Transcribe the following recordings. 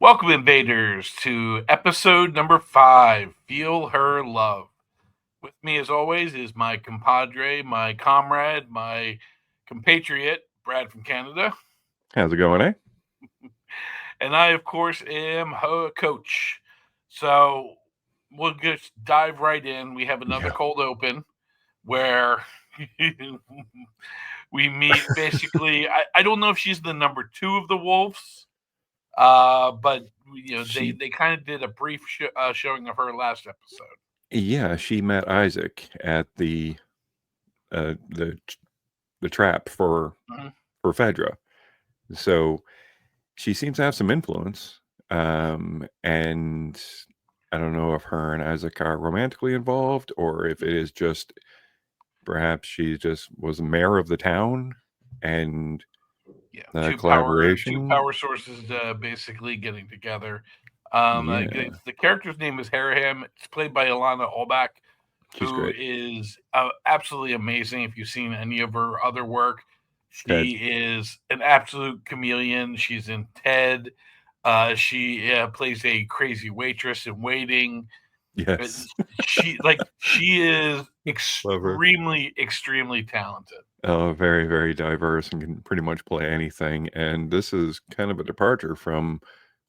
Welcome, Invaders, to episode number 5, Feel Her Love. With me, as always, is my compadre, my comrade, my compatriot, Brad from Canada. How's it going, eh? And I, of course, am Coach. So we'll just dive right in. We have another Yeah. cold open where we meet basically. I don't know if she's the number 2 of the wolves. But they kind of did a brief showing of her last episode. Yeah, she met Isaac at the the trap for Mhm. Phaedra. So she seems to have some influence. And I don't know if her and Isaac are romantically involved or if it is just perhaps she just was mayor of the town and Yeah, the two collaboration. power sources basically getting together. Yeah, The character's name is Harrowing. It's played by Ilana Allback, she's who great. is absolutely amazing. If you've seen any of her other work, Ted. she is an absolute chameleon. She's in Ted. She plays a crazy waitress in Waiting. Uh, Yes. she is Love her. extremely talented. Very, very diverse and can pretty much play anything. And this is kind of a departure from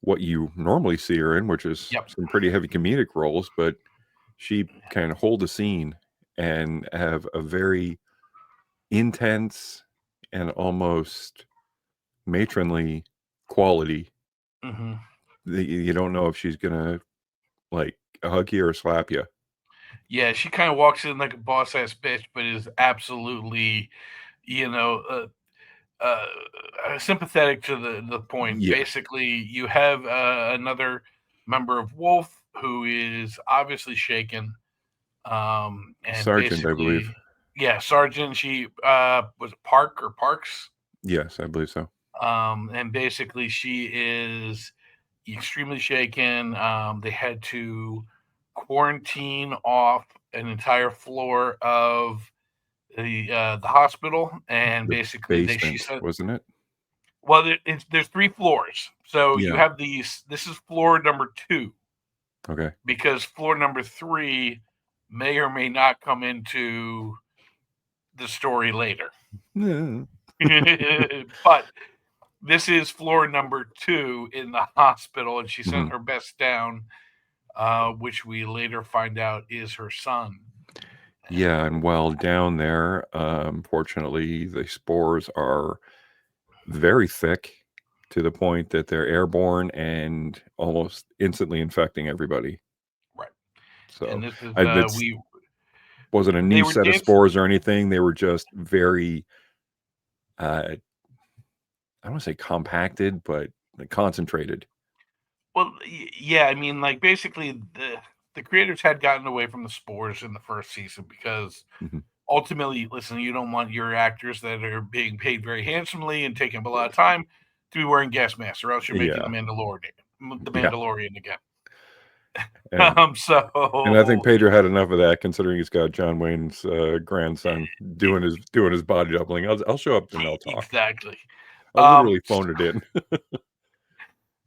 what you normally see her in, which is Yep. some pretty heavy comedic roles, but she can hold a scene and have a very intense and almost matronly quality. Hmm. You don't know if she's gonna like hug you or slap you. Yeah, she kind of walks in like a boss ass bitch, but is absolutely, you know, sympathetic to the point. Yeah, Basically, you have another member of Wolf who is obviously shaken, and Sergeant, I believe. basically, yeah, Sergeant. She was it Park or Parks, Yes, I believe so. and basically she is extremely shaken. They had to quarantine off an entire floor of the hospital, and The basically she basement, said, wasn't it? well, there's 3 floors, so you Yeah. have these. This is floor number 2 Okay. because floor number 3 may or may not come into the story later. Yeah. But this is floor number 2 in the hospital, and she sent Mhm. her best down, which we later find out is her son. Yeah, and while down there, unfortunately, the spores are very thick to the point that they're airborne and almost instantly infecting everybody. Right. And So this is it's we wasn't a they new were set of dancing. spores or anything. They were just very, I don't want to say compacted, but concentrated. Well, yeah, I mean, like basically the creators had gotten away from the spores in the first season because Mhm. ultimately, listen, you don't want your actors that are being paid very handsomely and taking up a lot of time to be wearing gas masks, or else you're making Yeah, the yeah, Mandalorian again. and I think So Pedro had enough of that, considering he's got John Wayne's grandson doing his body doubling. I'll show up and I'll talk. exactly. I'll literally phone it in.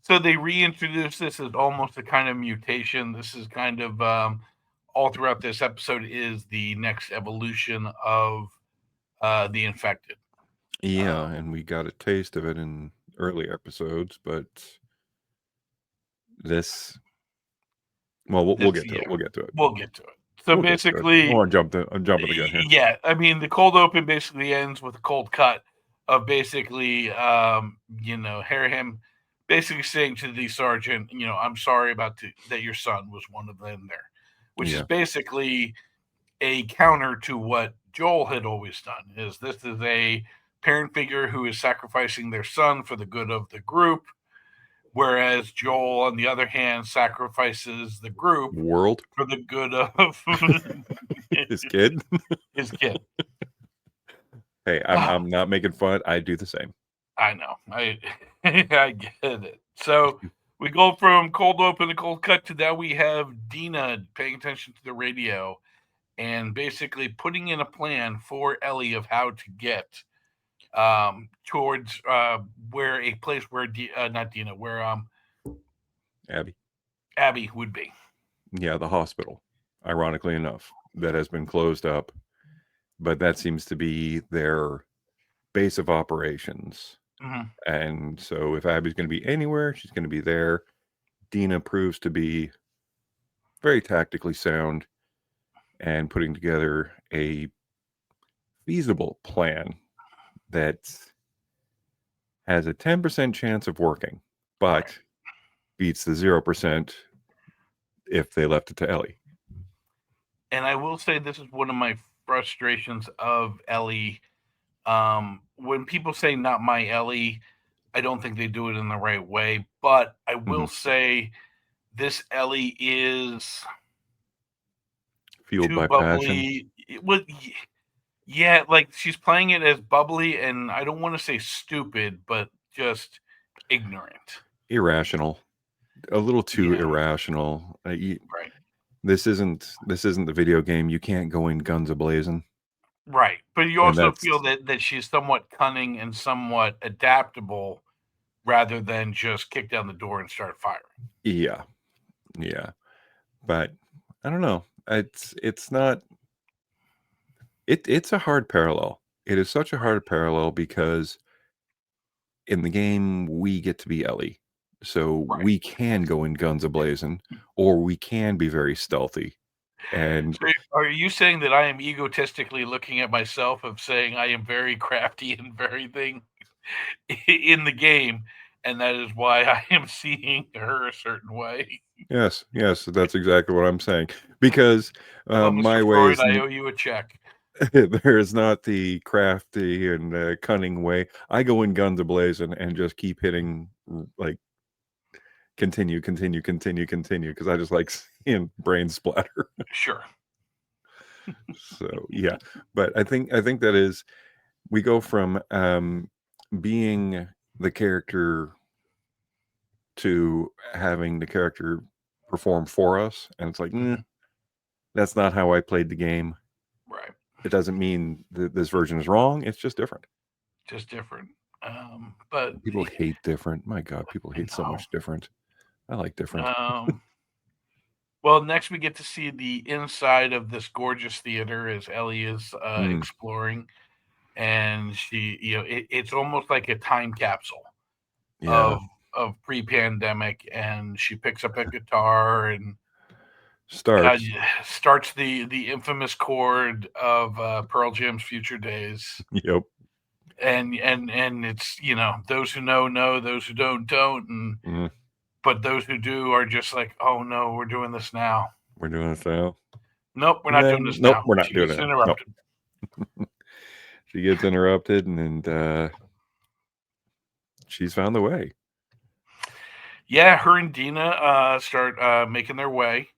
So they reintroduce this as almost a kind of mutation. This is kind of all throughout this episode is the next evolution of the infected. Yeah, Um, and we got a taste of it in early episodes, but this, well, we'll this, get to yeah, it. We'll get to it. we'll get to it. So We'll get to it. basically, Oh, I'm jumping the gun here. yeah, I mean, the cold open basically ends with a cold cut of basically, Harry basically saying to the sergeant, I'm sorry about that your son was one of them there, which is Yeah, basically a counter to what Joel had always done. Is this is a parent figure who is sacrificing their son for the good of the group, whereas Joel, on the other hand, sacrifices the group world, for the good of his kid. his kid. Hey, I'm not making fun. I do the same. I know. I get it. So we go from cold open to cold cut to now we have Dina paying attention to the radio and basically putting in a plan for Ellie of how to get towards where a place where not Dina, where Abby. Abby would be. Yeah, the hospital, ironically enough, that has been closed up, but that seems to be their base of operations. Mm-hmm. And so if Abby's going to be anywhere, she's going to be there. Dina proves to be very tactically sound and putting together a feasible plan that has a 10% chance of working, but Right. beats the 0% if they left it to Ellie. And I will say this is one of my frustrations of Ellie. When people say not my Ellie, I don't think they do it in the right way. But I will say this Ellie is Fueled too by passion. bubbly. Yeah, like she's playing it as bubbly, and I don't want to say stupid, but just ignorant. Irrational. A little too Yeah, irrational. right. This isn't the video game. You can't go in guns a blazing. Right. But you And also feel that's that she's somewhat cunning and somewhat adaptable rather than just kick down the door and start firing. yeah. But I don't know. It's not it's a hard parallel. It is such a hard parallel because in the game we get to be Ellie. So Right. we can go in guns a blazing, or we can be very stealthy. And So are you saying that I am egotistically looking at myself of saying I am very crafty and very thing in the game, and that is why I am seeing her a certain way? yes, that's exactly what I'm saying. Because Well, Mr. my way Freud, is I owe you a check. there is not the crafty and cunning way. I go in guns a blazing and just keep hitting, like, continue because I just like seeing brain splatter. Sure. So yeah, but I think that is, we go from being the character to having the character perform for us, and it's like, that's not how I played the game. Right. It doesn't mean that this version is wrong. It's just different. Just different. But People hate different. My God, people hate so no. much different. I like different. Well, next we get to see the inside of this gorgeous theater as Ellie is exploring, and she, it's almost like a time capsule Yeah. of pre-pandemic, and she picks up a guitar and Starts. starts the infamous chord of Pearl Jam's Future Days. Yep. And it's, those who know, those who don't, and Mm, but those who do are just like, oh no, we're doing this now. we're doing this now. Nope, we're And not doing then, this nope, now. we're not She doing gets it. Nope. interrupted. She gets interrupted, and she's found the way. Yeah, her and Dina start making their way,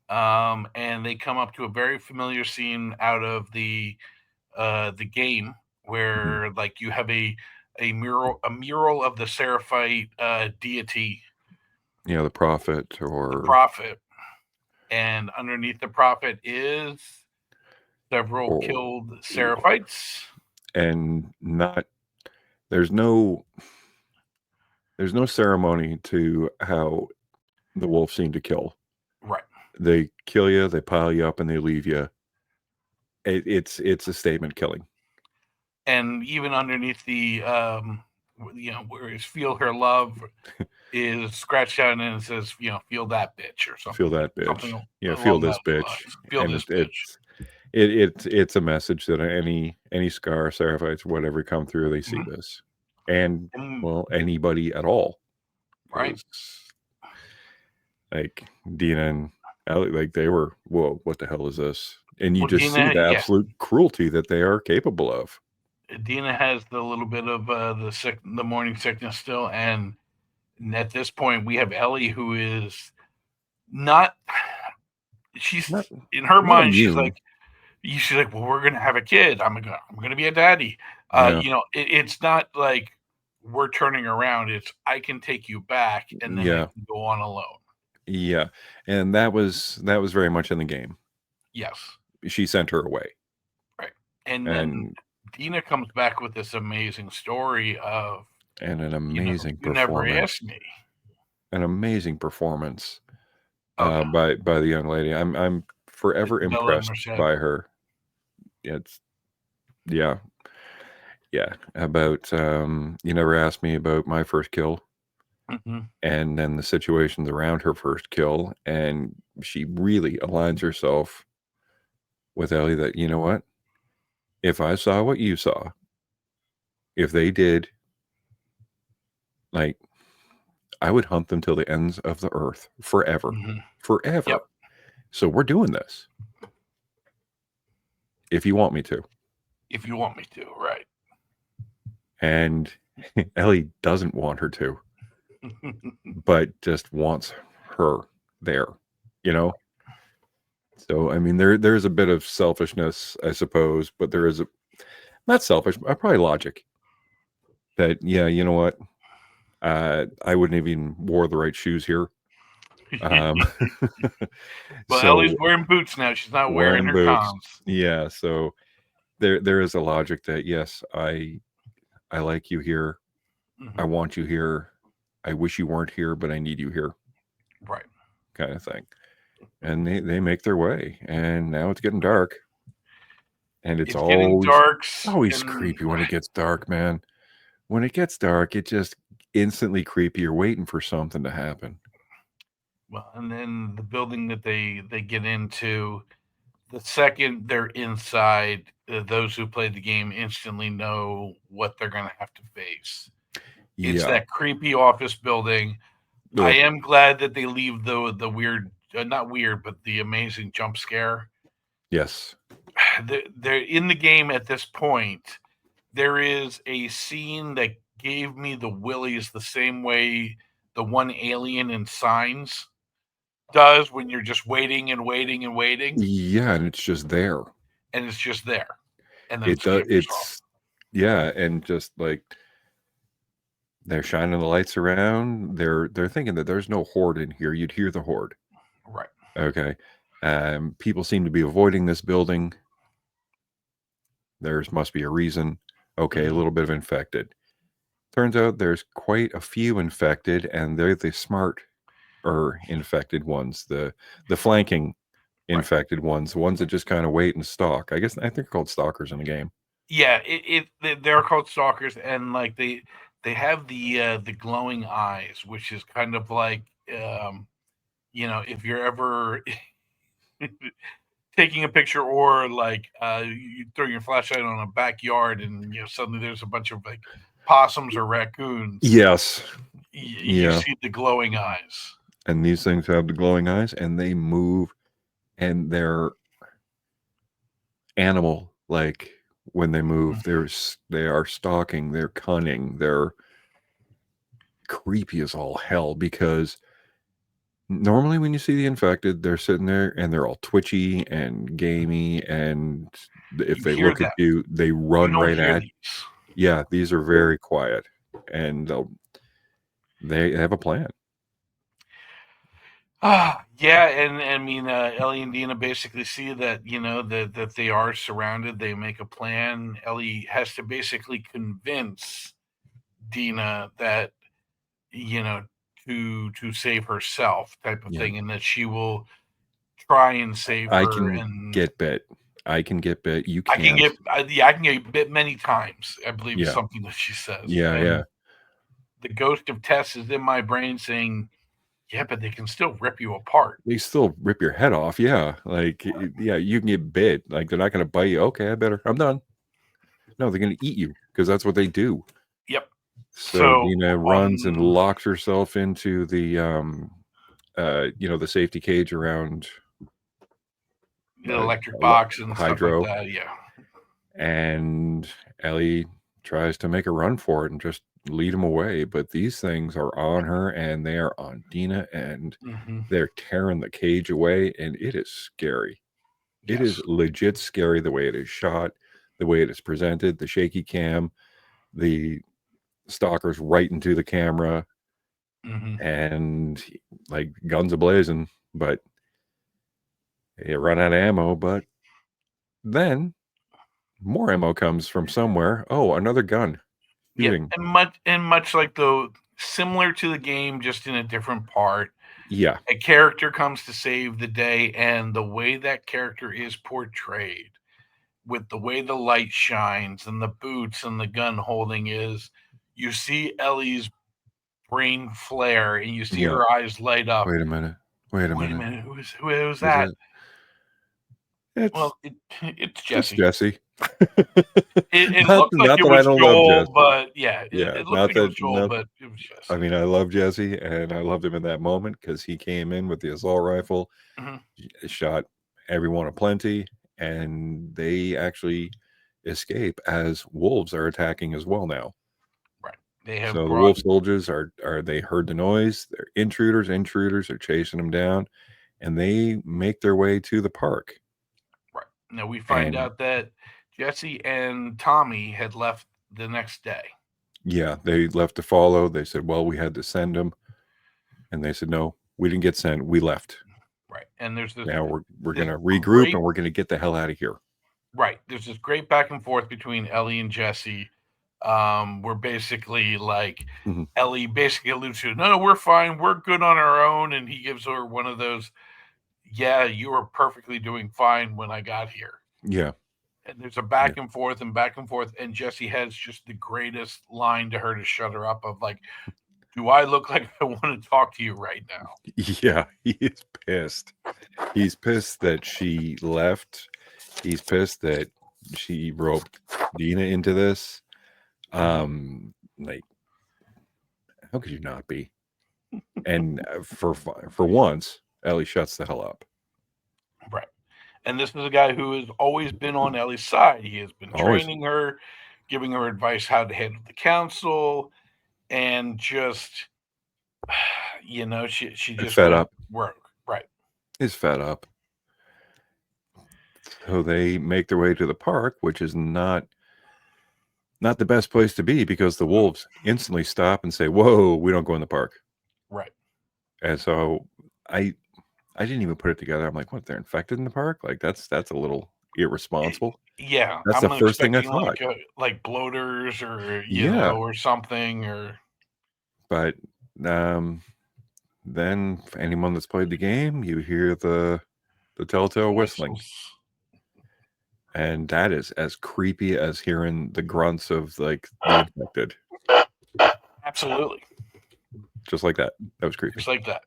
and they come up to a very familiar scene out of the game where like you have a mural of the Seraphite deity, The prophet, the or prophet, and underneath the prophet is several or killed Seraphites. and not there's no ceremony to how the wolves seem to kill. Right. They kill you, they pile you up, and they leave you. It's a statement killing. And even underneath the where it's feel her love is scratched out and it says, feel that bitch or Feel something, that bitch. something Yeah, feel along this those bitch. lines. Feel And this bitch. it's a message that any Scar, Seraphites, whatever come through, they see Mhm. this. And And, well, anybody at all. right. Because like Dina and Ellie, like they were, whoa, what the hell is this? And you Well, just see Dina, the yeah, absolute cruelty that they are capable of. Dina has the little bit of the morning sickness still, and at this point we have Ellie who is not. She's Not in her not mind. immune. She's like, well, we're gonna have a kid. I'm gonna be a daddy. Yeah. It's not like we're turning around. It's I can take you back, and then I Yeah. can go on alone. Yeah. And that was very much in the game. Yes, She sent her away. right. And then And Dina comes back with this amazing story of, an amazing you never performance. asked me. an amazing performance Oh yeah, by the young lady. I'm forever Bella impressed Merced. by her. It's yeah, yeah. About you never asked me about my first kill, Hmm. and then the situations around her first kill, and she really aligns herself with Ellie. That you know what, if I saw what you saw, if they did, like I would hunt them till the ends of the earth forever, Hmm. Yep. forever. So we're doing this if you want me to. If you want me to, right? And Ellie doesn't want her to, but just wants her there, you know? So I mean there's a bit of selfishness, I suppose, but there is a not selfish, probably logic that yeah, you know what? I wouldn't have even wore the right shoes here. Um Well, Ellie's so wearing boots now. She's not wearing wearing her boots. cons. Yeah, so there is a logic that yes, I like you here. I Hmm. want you here. I wish you weren't here, but I need you here, Right. kind of thing. And they make their way, and now it's getting dark, and it's It's getting dark, always and creepy when it gets dark, man. When it gets dark, it just instantly creepy. You're waiting for something to happen. well, and then the building that they get into, the second they're inside, those who played the game instantly know what they're going to have to face. It's Yeah. that creepy office building. I Ugh. am glad that they leave the weird, not weird, but the amazing jump scare. Yes. They're in the game at this point. There is a scene that gave me the willies the same way the one alien in Signs does when you're just waiting and waiting and waiting, Yeah, and it's just there. and it's just there, and then It does. scampers off. It's yeah, and just like they're shining the lights around. They're thinking that there's no horde in here. You'd hear the horde. Right. Okay. People seem to be avoiding this building. There's must be a reason. Okay, a Hmm. little bit of infected. Turns out there's quite a few infected, and they're the smart or infected ones, the flanking Right. infected ones, the ones that just kind of wait and stalk. I think they're called stalkers in the game. Yeah. They're called stalkers, and like they have the glowing eyes, which is kind of like if you're ever taking a picture or like you throw your flashlight on a backyard and suddenly there's a bunch of like possums or raccoons, Yes. you Yeah. see the glowing eyes. And these things have the glowing eyes and they move and they're animal like when they move. They are stalking, they're cunning, they're creepy as all hell because normally when you see the infected, they're sitting there and they're all twitchy and gamey, and if You they hear look at them. you, they You run don't right hear at. these. Yeah, these are very quiet, and they have a plan. Yeah, and I mean, Ellie and Dina basically see that that they are surrounded. They make a plan. Ellie has to basically convince Dina that you know to save herself, type of Yeah, thing, and that she will try and save I her. can And get bit. I can get bit. You I can can't. get, yeah, I can get bit many times, I believe, is Yeah, something that she says. yeah, And yeah. the ghost of Tess is in my brain saying, yeah, but they can still rip you apart. They still rip your head off. Yeah, like yeah, you can get bit. Like they're not going to bite you. Okay, I better. I'm done. No, they're going to eat you because that's what they do. Yep. So So Dina runs and on locks herself into the safety cage around the electric a box and stuff like hydro, that, yeah. and Ellie tries to make a run for it and just lead him away. But these things are on her, and they are on Dina, and Hmm. they're tearing the cage away, and it is scary. It is Yes. legit scary the way it is shot, the way it is presented, the shaky cam, the stalkers right into the camera, Hmm. and like guns ablazing, but you run out of ammo. But then more ammo comes from somewhere. Oh, another gun Yeah, shooting. and much like the similar to the game, just in a different part. Yeah. A character comes to save the day, and the way that character is portrayed, with the way the light shines and the boots and the gun holding, is you see Ellie's brain flare and you see Yeah. her eyes light up. Wait a minute. Wait a Wait a minute. minute, who is Is that? it? It's Well, it's Jesse. Jesse. It not looked like not it that I was don't love Joel, Jesse. but yeah, Yeah, it looked not like it was that Joel, not but it was I Jesse. mean, I love Jesse and I loved him in that moment because he came in with the assault rifle, Mhm. shot everyone aplenty, and they actually escape as wolves are attacking as well now. Right. They have So the brought wolf soldiers are they heard the noise, they're intruders are chasing them down, and they make their way to the park. right. Now we find And out that Jesse and Tommy had left the next day. yeah, they left to follow. They said, well, we had to send them. And they said, no, we didn't get sent. We left. Right. And there's Now we're this going to regroup great and we're going to get the hell out of here. right. There's this great back and forth between Ellie and Jesse. Where basically like Mhm. Ellie basically alludes to, no, we're fine, we're good on our own, and he gives her one of those, yeah, you were perfectly doing fine when I got here. Yeah. And there's a back and forth and back and forth, and Jesse has just the greatest line to her to shut her up of like, do I look like I want to talk to you right now? Yeah. He is pissed. He's pissed that she left. He's pissed that she roped Dina into this. Like, how could you not be? And for once, Ellie shuts the hell up. Right. And this is a guy who has always been on Ellie's side. He has been Always. training her, giving her advice how to handle the council, and just she just Fed went up. rogue. Right. Is fed up. So they make their way to the park, which is not the best place to be because the wolves instantly stop and say, "Whoa, we don't go in the park." Right. And so I didn't even put it together. I'm like, "What? They're infected in the park? Like that's a little irresponsible." Yeah, That's the I'm first thing I expecting thought. like bloaters or Yeah, or something or but then for anyone that's played the game, you hear the telltale whistling. whistles. And that is as creepy as hearing the grunts of like the infected. Absolutely. Just like that. That was creepy. Just like that.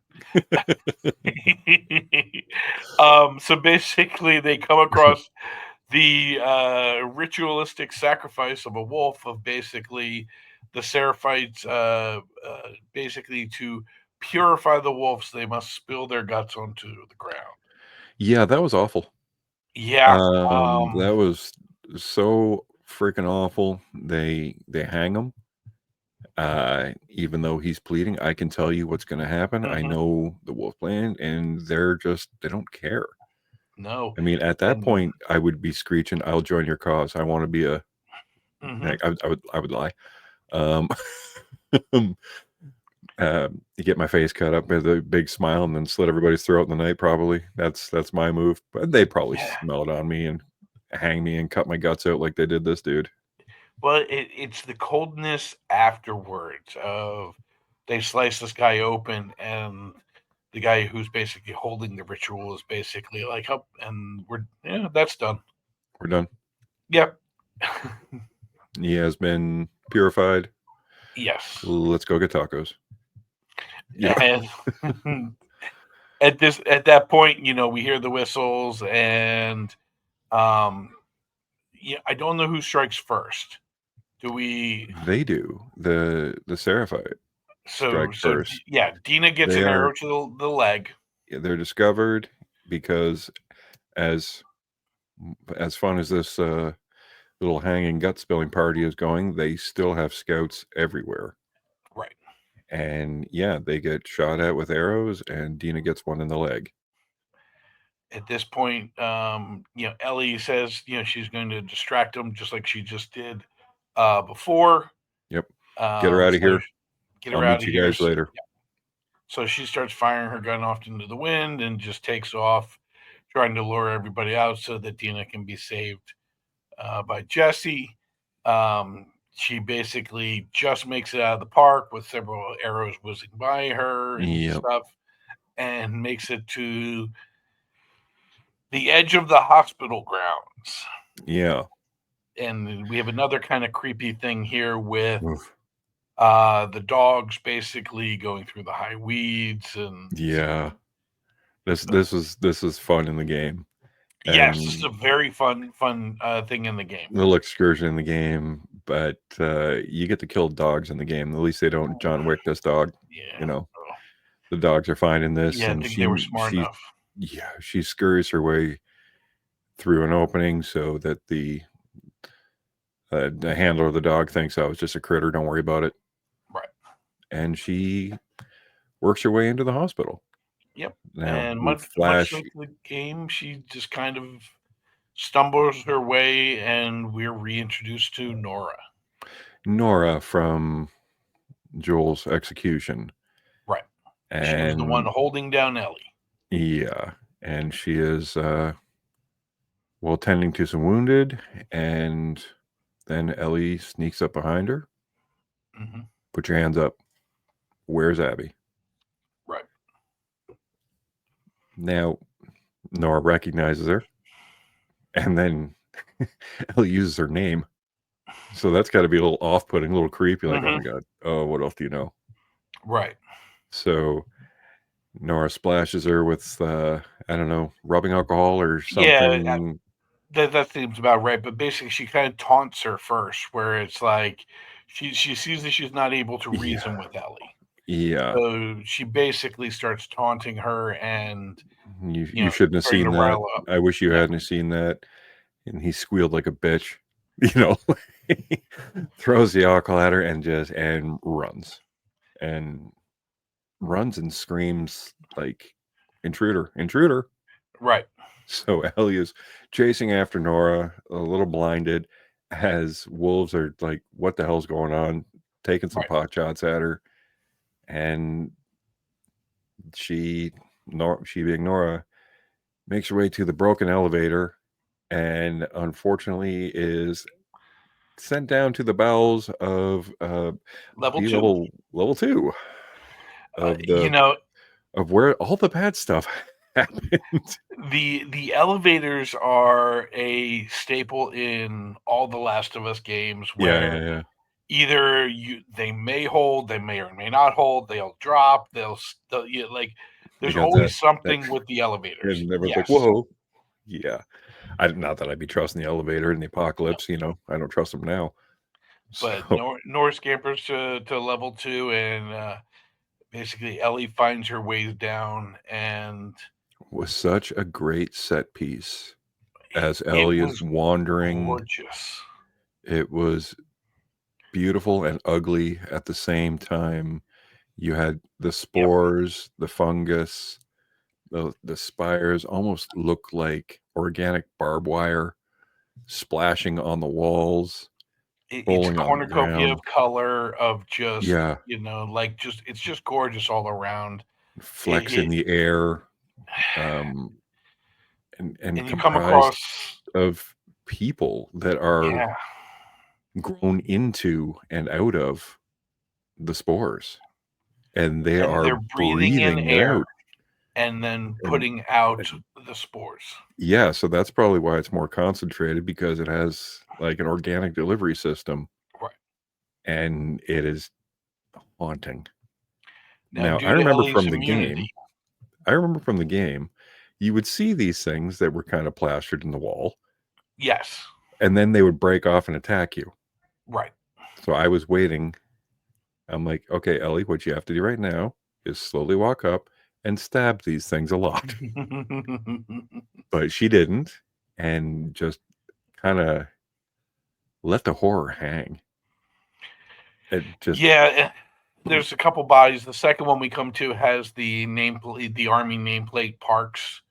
So basically they come across the ritualistic sacrifice of a wolf, of basically the Seraphites basically to purify the wolves, they must spill their guts onto the ground. Yeah, that was awful. Yeah. That was so freaking awful. They hang him. Even though he's pleading, I can tell you what's going to happen. I Mhm. know the wolf plan, and they don't care. No. I mean, at that And point, I would be screeching, "I'll join your cause. I want to be a." mhm. Like, I would lie. Um, you get my face cut up with a big smile and then slit everybody's throat in the night. Probably that's my move. But they probably Yeah. smell it on me and hang me and cut my guts out like they did this dude. Well, it's the coldness afterwards of they slice this guy open, and the guy who's basically holding the ritual is basically like, "Up," and that's done. We're done. Yep. He has been purified. Yes. Let's go get tacos. Yeah. And at that point, we hear the whistles, and yeah, I don't know who strikes first. Do we? They do. The Seraphite strike first. Yeah, Dina gets They an are arrow to the leg. they're discovered because as fun as this little hanging gut spilling party is going, they still have scouts everywhere. Right. And yeah, they get shot at with arrows, and Dina gets one in the leg. At this point, Ellie says, she's going to distract him just like she just did before. Yep. Get her out of So here. get I'll her out meet of you here. guys later. So she starts firing her gun off into the wind and just takes off, trying to lure everybody out so that Dina can be saved by Jesse. she basically just makes it out of the park with several arrows whizzing by her and Yep. stuff, and makes it to the edge of the hospital grounds. Yeah. And we have another kind of creepy thing here with Oof. the dogs basically going through the high weeds and Yeah. This was fun in the game. yes, this is And a very fun thing in the game. little excursion in the game, but you get to kill dogs in the game. At least they don't John Wick this dog. Yeah. You know, the dogs are fine in this, Yeah, I and think they were smart enough. she scurries her way through an opening so that the handler of the dog thinks, oh, it's just a critter, don't worry about it. Right. And she works her way into the hospital. Yep. Now And we much flash like the game, she just kind of stumbles her way, and we're reintroduced to Nora from Joel's execution. Right. And she was the one holding down Ellie. Yeah. And she is well tending to some wounded, and then Ellie sneaks up behind her. Mm-hmm. Put your hands up. Where's Abby? Right. Now Nora recognizes her, and then Ellie uses her name. So that's got to be a little off-putting, a little creepy. Like, oh my god, oh, what else do you know? Right. So Nora splashes her with, I don't know, rubbing alcohol or Yeah, something. that seems about right. But basically, she kind of taunts her first, where it's like she sees that she's not able to reason with Ellie. Yeah. So she basically starts taunting her, and You shouldn't have starting seen to that. rile up. I wish you hadn't have seen that. And he squealed like a bitch, throws the alcohol at her and runs and screams like intruder. Right. So Ellie is chasing after Nora, a little blinded, as wolves are like, what the hell's going on? Taking some pot shots at her. And she being Nora, makes her way to the broken elevator, and unfortunately is sent down to the bowels of Level 2. Level 2 of where all the bad stuff happened. The elevators are a staple in all the Last of Us games, where Yeah. either they may hold, they may or may not hold, they'll drop, like there's always something with the elevators. And everyone's like, whoa. Yeah. Not that I'd be trusting the elevator in the apocalypse, I don't trust them now. But Nora scampers to level 2, and basically Ellie finds her ways down, and was such a great set piece as Ellie is wandering. Gorgeous. It was beautiful and ugly at the same time. You had the spores, the fungus, the spires almost look like organic barbed wire splashing on the walls. It's a cornucopia of color of just, it's just gorgeous all around. Flecks in the air. And you come across of people that are grown into and out of the spores. And they're breathing in air out. And then putting out the spores. Yeah, so that's probably why it's more concentrated, because it has like an organic delivery system. Right. And it is haunting. Now I remember from the game, you would see these things that were kind of plastered in the wall. Yes. And then they would break off and attack you. Right. So I was waiting. I'm like, okay, Ellie, what you have to do right now is slowly walk up and stab these things a lot. But she didn't, and just kind of let the horror hang. It just there's a couple bodies. The second one we come to has the army nameplate Parks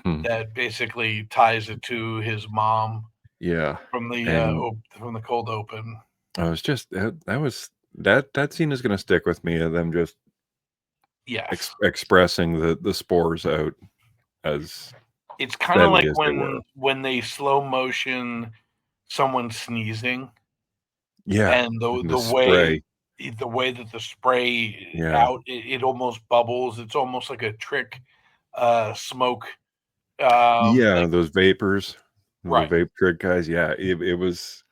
that basically ties it to his mom. Yeah, from the cold open. I was just that scene is going to stick with me. Of them just expressing the spores out as it's kind of like when they slow motion someone sneezing. Yeah, and and the spray. the way that the spray Yeah. out, it almost bubbles. It's almost like a trick smoke. Yeah, Like those vapors, the right, vape trick guys. Yeah, it was,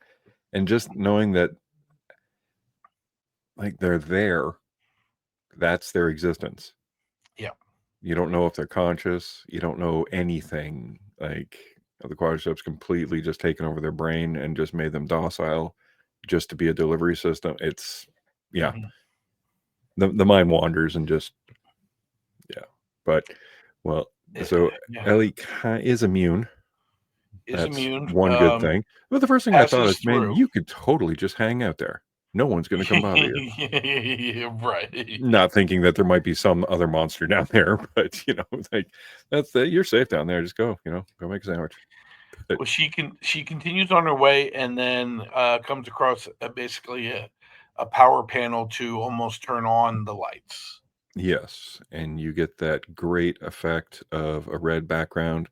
and just knowing that like they're there, that's their existence. yeah, You don't know if they're conscious. You don't know anything. Like the quadriceps completely just taken over their brain and just made them docile, just to be a delivery system. It's yeah, hmm the mind wanders and just yeah. But well, so yeah. Ellie is immune. Is That's immune. one good thing. But the first thing I thought Passes is, man, through. you could totally just hang out there. No one's going to come bother you. Right. Not thinking that there might be some other monster down there, but like that's you're safe down there. Just go, go make a sandwich. But Well, she continues on her way, and then comes across basically a power panel to almost turn on the lights. yes, and you get that great effect of a red background,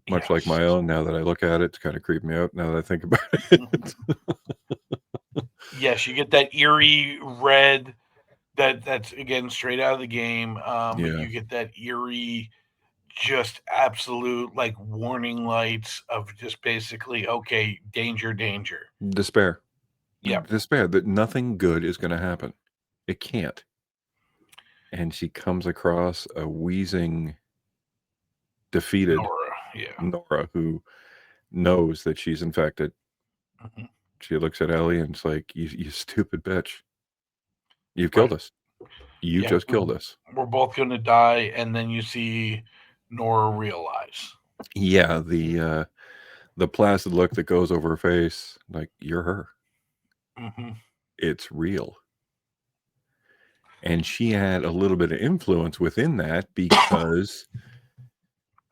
much like Yes. my own. Now that I look at it, it's kind of creeped me out. Now that I think about it, Yes, you get that eerie red that's again straight out of the game. But yeah, you get that eerie, just absolute like warning lights of just basically okay, danger, danger. despair, Yep. despair that nothing good is going to happen. It can't. And she comes across a wheezing, defeated Nora. Yeah. Nora who knows that she's infected. Mhm. She looks at Ellie and it's like, you stupid bitch. You've killed Right. us. You Yeah. just killed us. We're both gonna die, and then you see Nora realize. Yeah, the placid look that goes over her face, like, you're her. Hmm It's real. And she had a little bit of influence within that because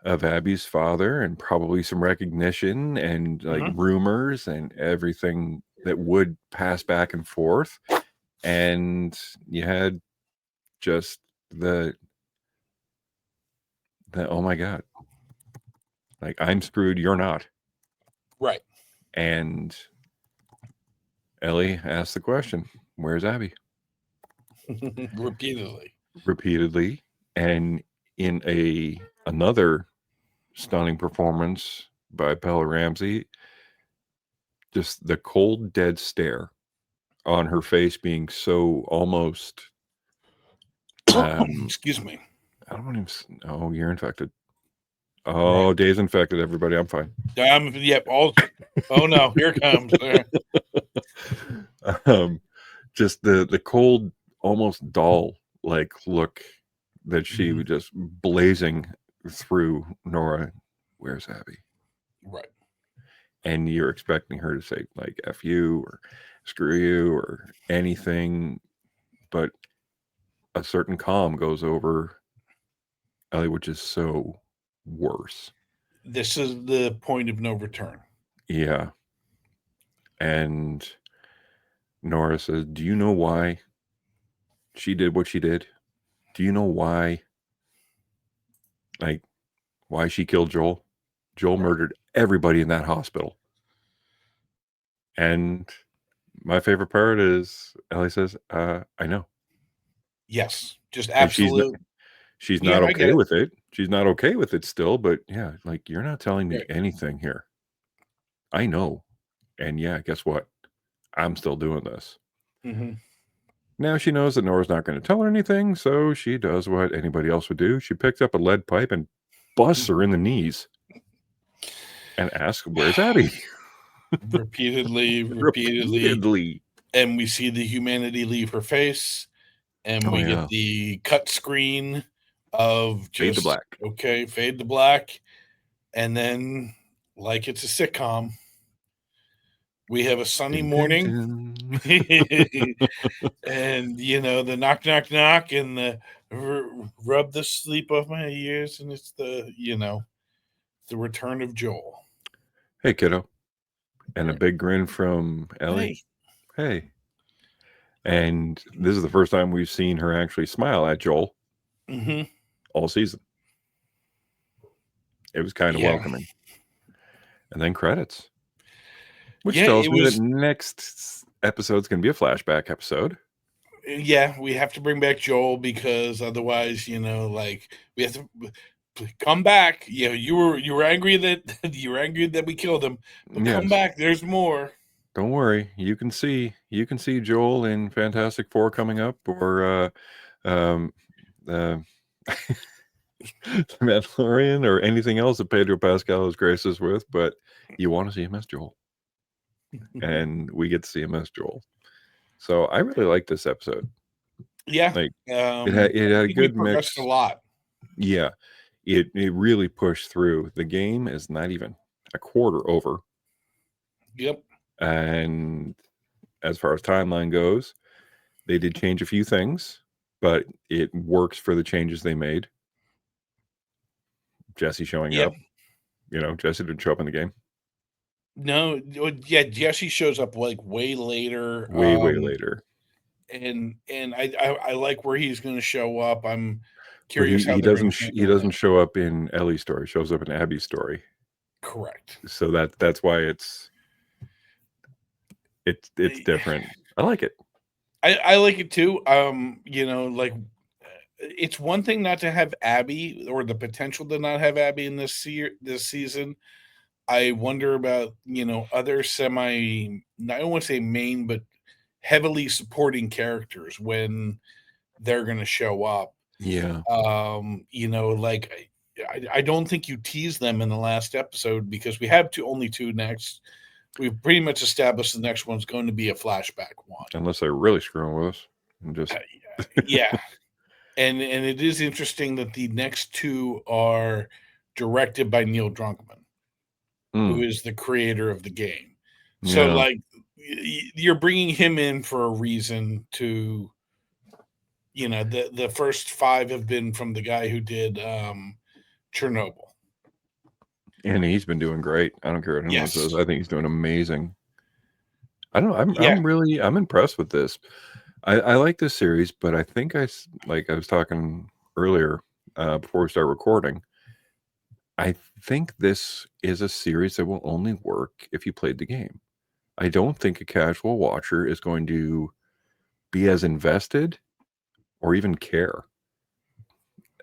of Abby's father and probably some recognition and like hmm rumors and everything that would pass back and forth. And you had just the oh my god, like I'm screwed, you're not. Right. And Ellie asked the question, where's Abby? Repeatedly. Repeatedly, and in another stunning performance by Bella Ramsey, just the cold dead stare on her face being so almost um Excuse me. I don't even oh, you're infected. Right. Oh, Dave's infected, everybody. I'm fine. Yep. Oh no, here it comes. um just the cold, almost doll like look that she Mhm. was just blazing through Nora. Where's Abby? Right. And you're expecting her to say like F you or screw you or anything, but a certain calm goes over Ellie, which is so worse. This is the point of no return. Yeah. And Nora says, do you know why she did what she did? Do you know why, like, why she killed Joel? Joel Right. murdered everybody in that hospital. And my favorite part is Ellie says, I know. Yes. Just And absolute. she's not Yeah, I get okay it. with it. She's not okay with it still, but yeah, like you're not telling me Right. anything here. I know. And yeah, guess what? I'm still doing this. hmm Now she knows that Nora's not going to tell her anything, so she does what anybody else would do. She picks up a lead pipe and busts her in the knees and asks, where's Abby? Repeatedly, repeatedly, Repeatedly. and we see the humanity leave her face, and Oh, we get yeah. the cut screen of Fade to just black. okay, fade to black, and then like it's a sitcom, we have a sunny Dun, dun, morning, dun. and the knock, knock, knock, and the rub the sleep off my ears, and it's the return of Joel. Hey, kiddo. And a Right. big grin from Ellie. Hey. Hey. And this is the first time we've seen her actually smile at Joel hmm all season. It was kind of Yeah. welcoming. And then credits, which Yeah. tells It me that was. next episode's going to be a flashback episode. Yeah, we have to bring back Joel because otherwise, like we have to come back. You were angry that you were angry that we killed him, but come Yes. back. There's more. Don't worry. You can see Joel in Fantastic Four coming up, or the Mandalorian, or anything else that Pedro Pascal has graced us with. But you want to see him as Joel, and we get to see him as Joel. So I really like this episode. Yeah, Like it I had a think we good progressed mix. a lot. Yeah, it really pushed through. The game is not even a quarter over. Yep. And as far as timeline goes, they did change a few things, but it works for the changes they made. Jesse showing Yeah. up. Jesse didn't show up in the game. No. Yeah. Jesse shows up like way later. Way later. And I like where he's going to show up. I'm But curious how he they're going doesn't to he doesn't show up in Ellie's story. He shows up in Abby's story. Correct. So that's why it's different. I like it. I like it too. Like it's one thing not to have Abby, or the potential to not have Abby in this season. I wonder about other I don't want to say main, but heavily supporting characters when they're going to show up. Yeah. Like I don't think you tease them in the last episode because we have only two next. We've pretty much established the next one's going to be a flashback one, unless they're really screwing with us. And just yeah. And it is interesting that the next two are directed by Neil Druckmann, who is the creator of the game. So, like, you're bringing him in for a reason to, the first five have been from the guy who did Chernobyl. And he's been doing great. I don't care what anyone says. I think he's doing amazing. I don't know. I'm impressed with this. I like this series, but I think I was talking earlier before we start recording. I think this is a series that will only work if you played the game. I don't think a casual watcher is going to be as invested or even care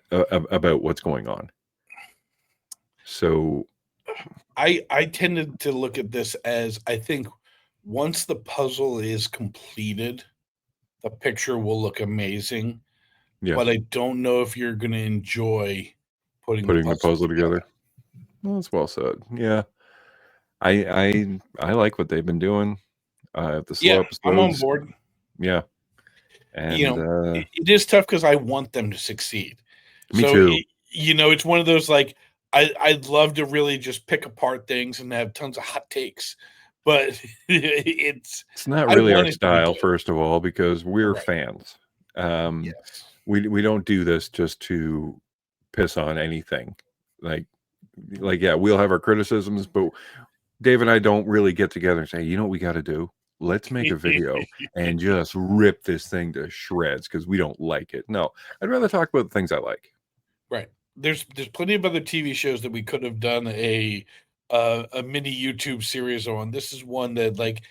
about what's going on. So I tended to look at this as, I think once the puzzle is completed, the picture will look amazing. Yeah. But I don't know if you're going to enjoy putting the puzzle together. Well, that's well said. Yeah. I like what they've been doing. The slow episodes. I'm on board. Yeah. And it is tough because I want them to succeed. Me too. It's one of those, like, I'd love to really just pick apart things and have tons of hot takes, but it's not really our style, first of all, because we're fans. Yes. We don't do this just to piss on anything. Like yeah, we'll have our criticisms, but Dave and I don't really get together and say, you know what we got to do? Let's make a video and just rip this thing to shreds because we don't like it. No, I'd rather talk about the things I like. Right. There's plenty of other TV shows that we could have done a mini YouTube series on. This is one that, like,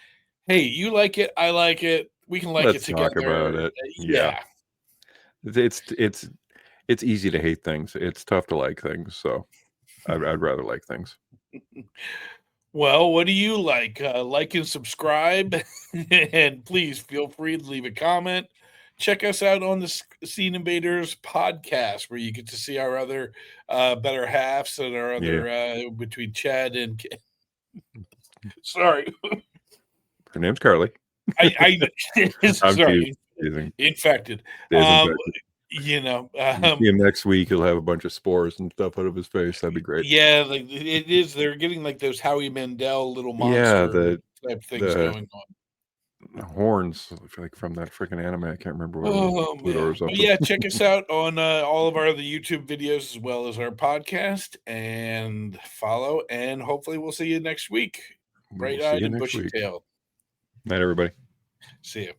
hey, you like it, I like it, we can like it together. Let's talk about it. Yeah. It's easy to hate things. It's tough to like things. So I'd rather like things. Well, what do you like? Like and subscribe, and please feel free to leave a comment. Check us out on the Scene Invaders podcast, where you get to see our other better halves and our other between Chad and sorry, her name's Carly. I sorry, infected. See him next week. He'll have a bunch of spores and stuff out of his face. That'd be great. Yeah, like it is. They're getting like those Howie Mandel little monster type things going on. Horns, like from that freaking anime. I can't remember what it was. But yeah, check us out on all of our other YouTube videos as well as our podcast, and follow. And hopefully, we'll see you next week. Bright-eyed and bushy-tailed. Night, everybody. See you.